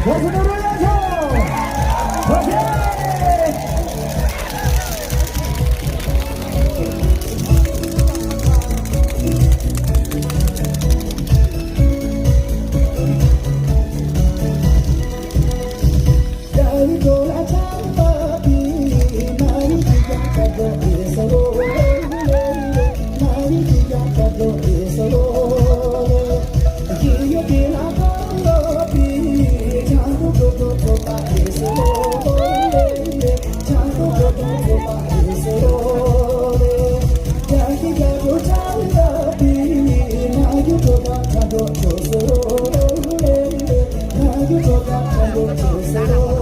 박수 들어야죠. 오케이. 나를 돌아잡아 비 나를 기억하고 있어도 나를 기억하고 있어도 기억이 나고 비 자꾸 고고고가 있어도 자꾸 고고고가 있어도 자기가 고장가 비 나를 돌아가고 있어도 나를 돌아가고 있어도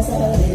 Sorry.